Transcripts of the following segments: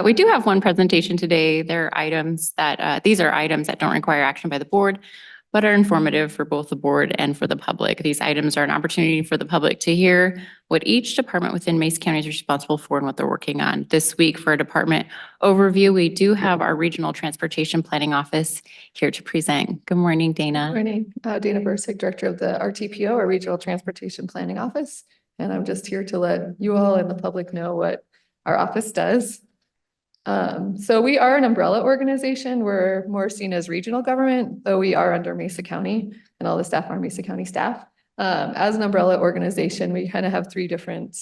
We do have one presentation today. There are items that, these are items that don't require action by the board, but are informative for both the board and for the public. These items are an opportunity for the public to hear what each department within Mesa County is responsible for and what they're working on. This week for a department overview, we do have our Regional Transportation Planning Office here to present. Good morning, Dana. Good morning. Dana Brosig, Director of the RTPO, or Regional Transportation Planning Office. And I'm just here to let you all and the public know what our office does. So we are an umbrella organization. We're more seen as regional government, though we are under Mesa County and all the staff are Mesa County staff. As an umbrella organization, we kind of have three different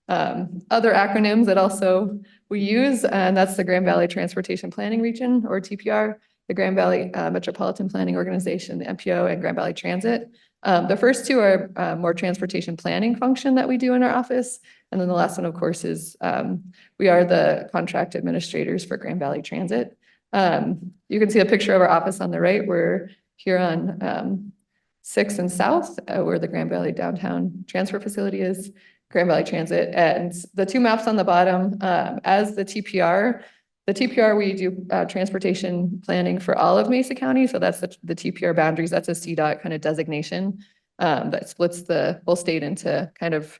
other acronyms that also we use, and that's the Grand Valley Transportation Planning Region, or TPR, the Grand Valley Metropolitan Planning Organization, the MPO, and Grand Valley Transit. The first two are more transportation planning function that we do in our office. And then the last one, of course, is we are the contract administrators for Grand Valley Transit. You can see a picture of our office on the right. We're here on 6th and South, where the Grand Valley Downtown Transfer Facility is, Grand Valley Transit. And the two maps on the bottom, as the TPR, we do transportation planning for all of Mesa County. So that's the TPR boundaries. That's a CDOT kind of designation that splits the whole state into kind of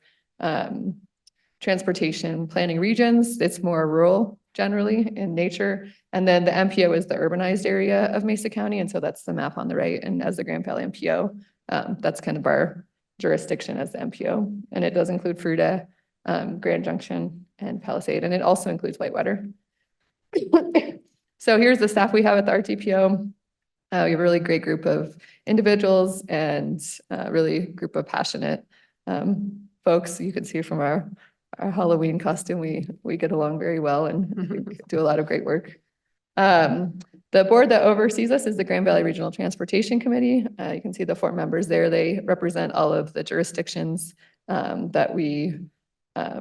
transportation planning regions. It's more rural generally in nature. And then the MPO is the urbanized area of Mesa County. And so that's the map on the right. And as the Grand Valley MPO, that's kind of our jurisdiction as the MPO. And it does include Fruita, Grand Junction, and Palisade. And it also includes Whitewater. So here's the staff we have at the RTPO. We have a really great group of individuals and really group of passionate folks. You can see from our Halloween costume, we get along very well and we do a lot of great work. The board that oversees us is the Grand Valley Regional Transportation Committee. You can see the 4 members there. They represent all of the jurisdictions that we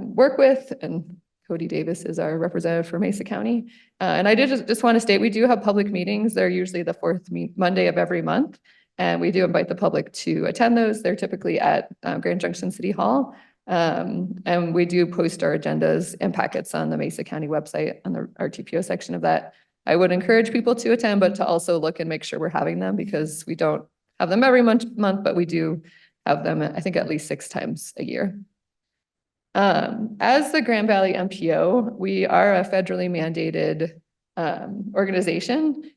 work with, and Cody Davis is our representative for Mesa County. And I did just want to state, we do have public meetings. They're usually the 4th Monday of every month. And we do invite the public to attend those. They're typically at Grand Junction City Hall. And we do post our agendas and packets on the Mesa County website on the RTPO section of that. I would encourage people to attend, but to also look and make sure we're having them, because we don't have them every month, but we do have them, I think, at least 6 times a year. As the Grand Valley MPO, we are a federally mandated organization.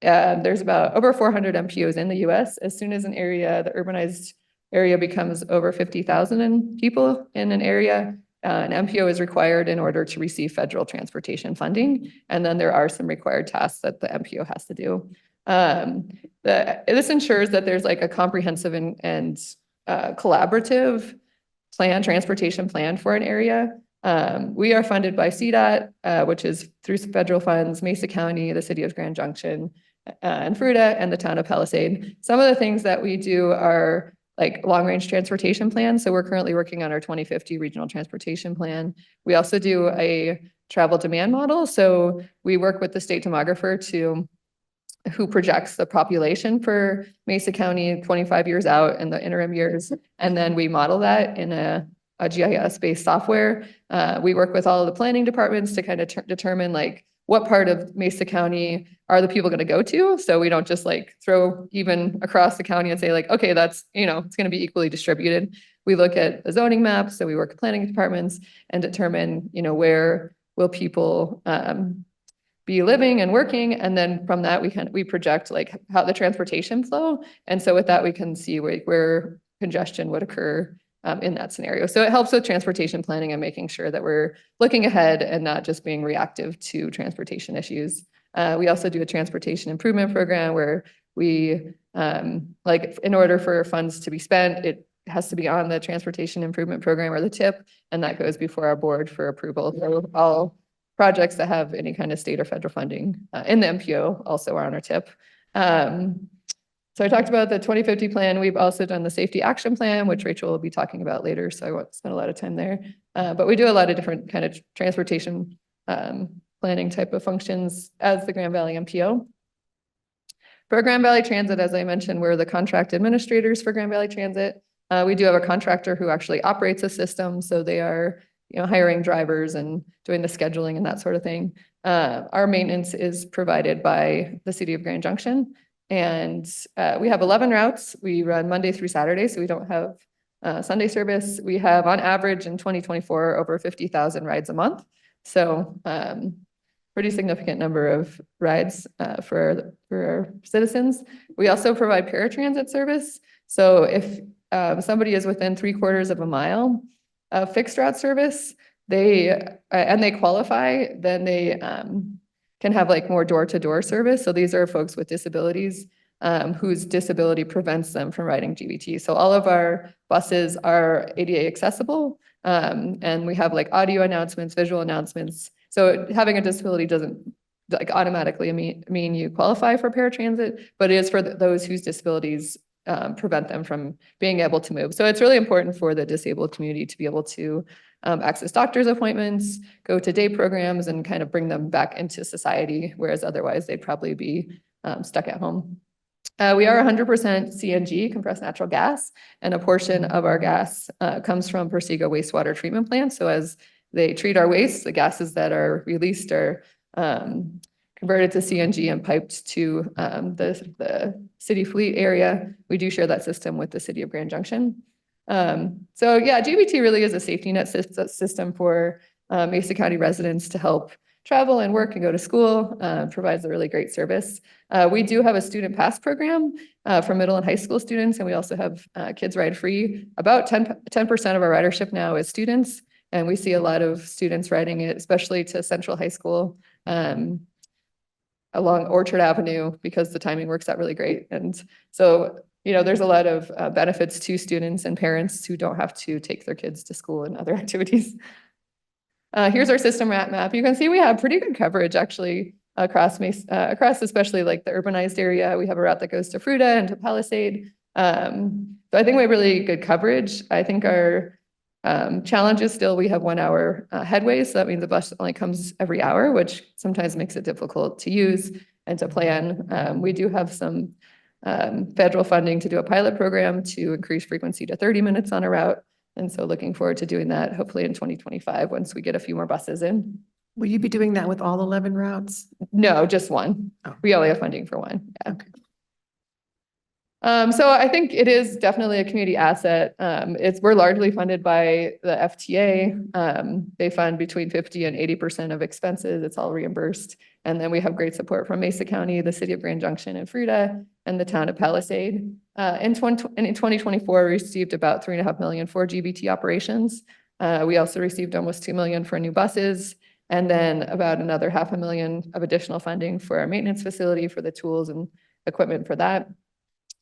There's about over 400 MPOs in the US. As soon as an area, the urbanized area, becomes over 50,000 people in an area, an MPO is required in order to receive federal transportation funding. And then there are some required tasks that the MPO has to do. This ensures that there's like a comprehensive and collaborative transportation plan for an area. We are funded by CDOT, which is through federal funds, Mesa County, the city of Grand Junction, and Fruita, and the town of Palisade. Some of the things that we do are like long-range transportation plans. So we're currently working on our 2050 regional transportation plan. We also do a travel demand model. So we work with the state demographer who projects the population for Mesa County 25 years out in the interim years. And then we model that in a GIS-based software. We work with all of the planning departments to kind of determine like what part of Mesa County are the people going to go to. So we don't just like throw even across the county and say like, okay, that's, it's going to be equally distributed. We look at the zoning maps. So we work with planning departments and determine, where will people be living and working. And then from that, we project like how the transportation flow. And so with that, we can see where congestion would occur in that scenario. So it helps with transportation planning and making sure that we're looking ahead and not just being reactive to transportation issues. We also do a transportation improvement program where we, in order for funds to be spent, it has to be on the transportation improvement program or the TIP, and that goes before our board for approval. So all projects that have any kind of state or federal funding in the MPO also are on our TIP. So I talked about the 2050 plan. We've also done the safety action plan, which Rachel will be talking about later, so I won't spend a lot of time there. But we do a lot of different kind of transportation planning type of functions as the Grand Valley MPO. For Grand Valley Transit, as I mentioned, we're the contract administrators for Grand Valley Transit. We do have a contractor who actually operates a system, so they are hiring drivers and doing the scheduling and that sort of thing. Our maintenance is provided by the city of Grand Junction. And we have 11 routes. We run Monday through Saturday, so we don't have Sunday service. We have on average in 2024 over 50,000 rides a month. So pretty significant number of rides for our citizens. We also provide paratransit service. So if somebody is within 3/4 of a mile of fixed route service, they qualify, then they can have like more door-to-door service. So these are folks with disabilities whose disability prevents them from riding GBT. So all of our buses are ADA accessible, and we have like audio announcements, visual announcements. So having a disability doesn't like automatically mean you qualify for paratransit, but it is for those whose disabilities prevent them from being able to move. So it's really important for the disabled community to be able to access doctor's appointments, go to day programs, and kind of bring them back into society, whereas otherwise they'd probably be stuck at home. We are 100% CNG, compressed natural gas, and a portion of our gas comes from Brosig wastewater treatment plant. So as they treat our waste, the gases that are released are converted to CNG and piped to the city fleet area. We do share that system with the city of Grand Junction. So yeah, GBT really is a safety net system for Mesa County residents to help travel and work and go to school, provides a really great service. We do have a student pass program for middle and high school students, and we also have kids ride free. About 10% of our ridership now is students, and we see a lot of students riding it, especially to Central High School along Orchard Avenue, because the timing works out really great. And so, there's a lot of benefits to students and parents who don't have to take their kids to school and other activities. Here's our system map. You can see we have pretty good coverage actually across especially like the urbanized area. We have a route that goes to Fruta and to Palisade. So I think we have really good coverage. I think our challenge is still we have 1 hour headway. So that means the bus only comes every hour, which sometimes makes it difficult to use and to plan. We do have some federal funding to do a pilot program to increase frequency to 30 minutes on a route. And so looking forward to doing that hopefully in 2025 once we get a few more buses in. Will you be doing that with all 11 routes? No, just one. Oh. We only have funding for one. Yeah. Okay. So I think it is definitely a community asset. We're largely funded by the FTA. They fund between 50 and 80% of expenses. It's all reimbursed. And then we have great support from Mesa County, the city of Grand Junction and Fruta, and the town of Palisade. In 2024, we received about $3.5 million for GBT operations. We also received almost $2 million for new buses, and then about another $500,000 of additional funding for our maintenance facility for the tools and equipment for that.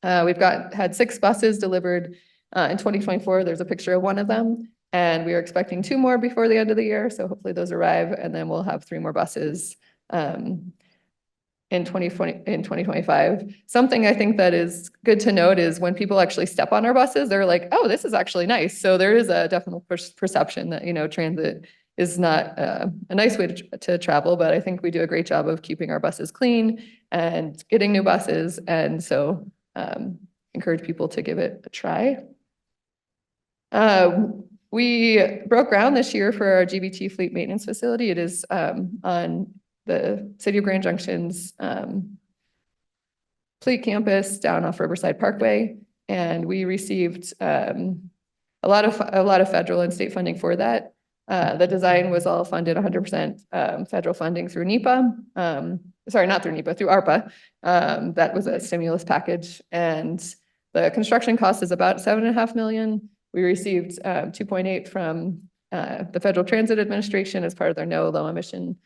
We've had 6 buses delivered in 2024. There's a picture of one of them, and we are expecting 2 more before the end of the year. So hopefully those arrive, and then we'll have 3 more buses in 2025. Something I think that is good to note is when people actually step on our buses, they're like, oh, this is actually nice. So there is a definite perception that, transit is not a nice way to travel, but I think we do a great job of keeping our buses clean and getting new buses. And so encourage people to give it a try. We broke ground this year for our GBT fleet maintenance facility. It is on the city of Grand Junction's fleet campus down off Riverside Parkway, and we received a lot of federal and state funding for that. The design was all funded 100% federal funding through NEPA. Sorry, not through NEPA, through ARPA. That was a stimulus package, and the construction cost is about $7.5 million. We received 2.8 from the Federal Transit Administration as part of their no low emission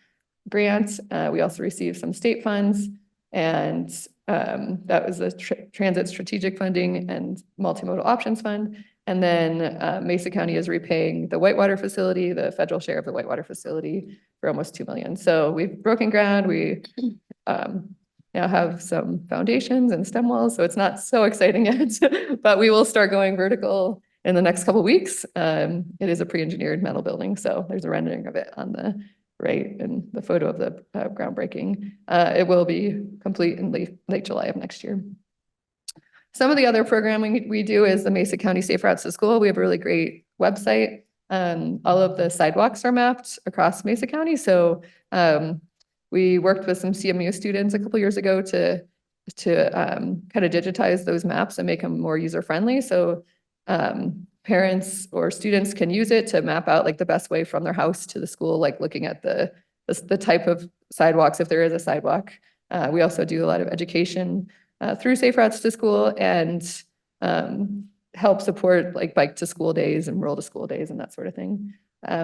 grant. We also received some state funds, and that was the Transit Strategic Funding and Multimodal Options Fund. And then Mesa County is repaying the Whitewater facility, the federal share of the Whitewater facility, for almost $2 million. So we've broken ground. We now have some foundations and stem walls, so it's not so exciting yet, but we will start going vertical in the next couple of weeks. It is a pre-engineered metal building, so there's a rendering of it on the right and the photo of the groundbreaking. It will be complete in late July of next year. Some of the other programming we do is the Mesa County Safe Routes to School. We have a really great website. All of the sidewalks are mapped across Mesa County. So we worked with some CMU students a couple years ago to kind of digitize those maps and make them more user-friendly. So parents or students can use it to map out like the best way from their house to the school, like looking at the type of sidewalks, if there is a sidewalk. We also do a lot of education through Safe Routes to School and help support like bike to school days and roll to school days and that sort of thing.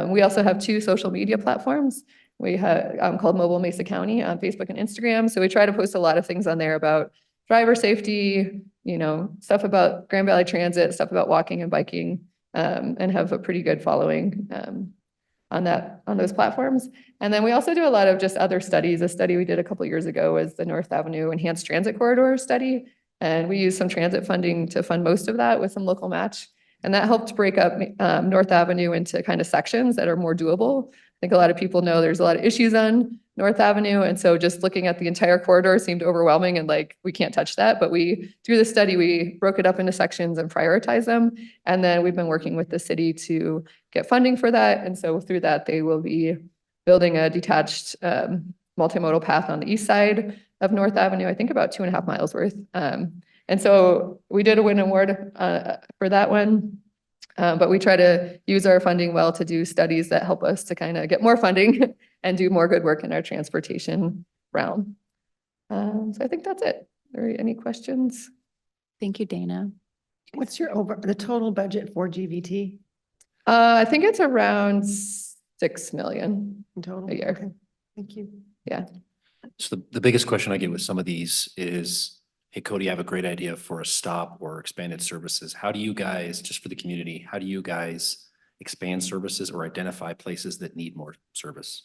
We also have 2 social media platforms. We have called Mobile Mesa County on Facebook and Instagram. So we try to post a lot of things on there about driver safety, you know, stuff about Grand Valley Transit, stuff about walking and biking, and have a pretty good following on those platforms. And then we also do a lot of just other studies. A study we did a couple years ago was the North Avenue Enhanced Transit Corridor study. And we used some transit funding to fund most of that with some local match. And that helped break up North Avenue into kind of sections that are more doable. I think a lot of people know there's a lot of issues on North Avenue. And so just looking at the entire corridor seemed overwhelming and like, we can't touch that. But through the study, we broke it up into sections and prioritized them. And then we've been working with the city to get funding for that. And so through that, they will be building a detached multimodal path on the east side of North Avenue, I think about 2.5 miles worth. And so we did a win award for that one. But we try to use our funding well to do studies that help us to kind of get more funding and do more good work in our transportation realm. So I think that's it. Are there any questions? Thank you, Dana. What's the total budget for GVT I think it's around 6 million in total? a year. Okay. Thank you. Yeah. So the biggest question I get with some of these is, hey, Cody, I have a great idea for a stop or expanded services. How do you guys, just for the community, how do you guys expand services or identify places that need more service?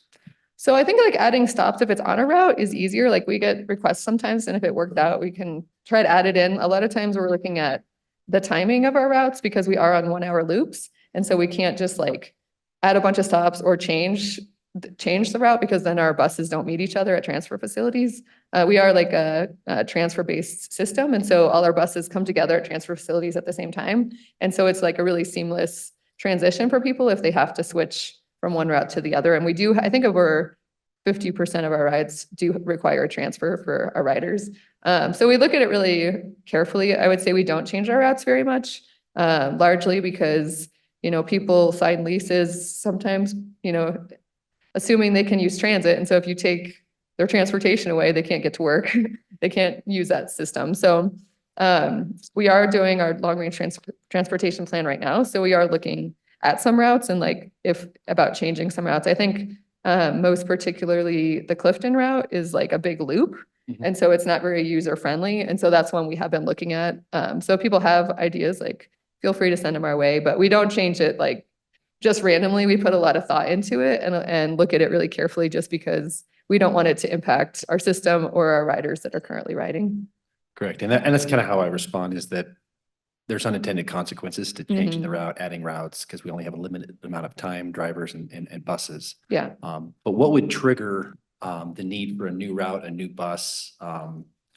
So I think like adding stops, if it's on a route, is easier. Like we get requests sometimes, and if it worked out, we can try to add it in. A lot of times we're looking at the timing of our routes because we are on 1-hour loops. And so we can't just like add a bunch of stops or change the route because then our buses don't meet each other at transfer facilities. We are like a transfer-based system. And so all our buses come together at transfer facilities at the same time. And so it's like a really seamless transition for people if they have to switch from one route to the other. And we do, I think over 50% of our rides do require a transfer for our riders. So we look at it really carefully. I would say we don't change our routes very much, largely because, you know, people sign leases sometimes, you know, assuming they can use transit. And so if you take their transportation away, they can't get to work. They can't use that system. So we are doing our long range transportation plan right now. So we are looking at some routes and like about changing some routes. I think most particularly the Clifton route is like a big loop. Mhm. And so it's not very user friendly. And so that's one we have been looking at. So if people have ideas, like feel free to send them our way, but we don't change it like just randomly. We put a lot of thought into it and look at it really carefully just because we don't want it to impact our system or our riders that are currently riding. Correct. And that's kind of how I respond, is that there's unintended consequences to changing the Mhm. route, adding routes, because we only have a limited amount of time, drivers and buses. Yeah. But what would trigger the need for a new route, a new bus?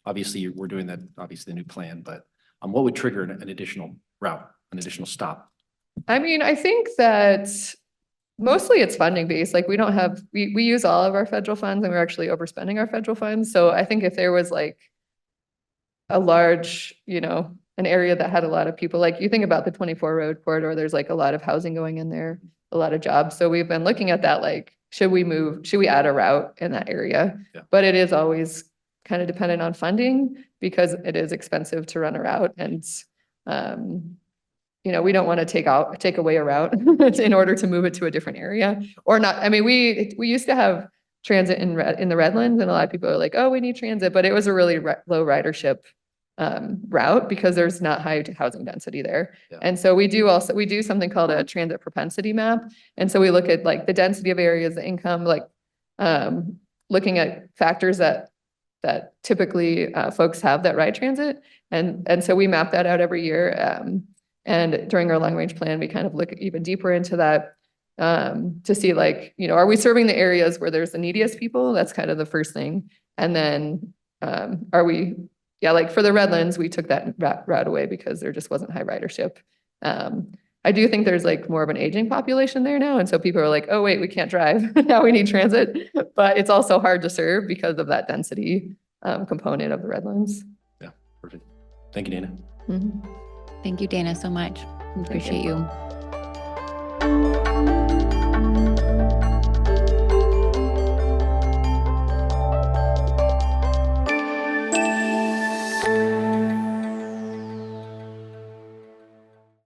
Obviously, we're doing that, obviously the new plan, but what would trigger an additional route, an additional stop? I mean, I think that mostly it's funding based. Like we don't have, we use all of our federal funds and we're actually overspending our federal funds. So I think if there was like a large, you know, an area that had a lot of people, like you think about the 24 road corridor, there's like a lot of housing going in there, a lot of jobs. So we've been looking at that, like, should we add a route in that area? Yeah. But it is always kind of dependent on funding because it is expensive to run a route. And, you know, we don't want to take away a route in order to move it to a different area or not. I mean, we used to have transit in the Redlands, and a lot of people are like, oh, we need transit, but it was a really low ridership route because there's not high housing density there. Yeah. And so we do something called a transit propensity map. And so we look at like the density of areas, the income, like looking at factors that typically folks have that ride transit. And so we map that out every year. And during our long range plan, we kind of look even deeper into that to see like, you know, are we serving the areas where there's the neediest people? That's kind of the first thing. And then are we, like for the Redlands, we took that route away because there just wasn't high ridership. I do think there's like more of an aging population there now. And so people are like, oh, wait, we can't drive. Now we need transit. But it's also hard to serve because of that density component of the Redlands. Perfect. Thank you, Dana. Mhm. Thank you, Dana, so much. Appreciate you.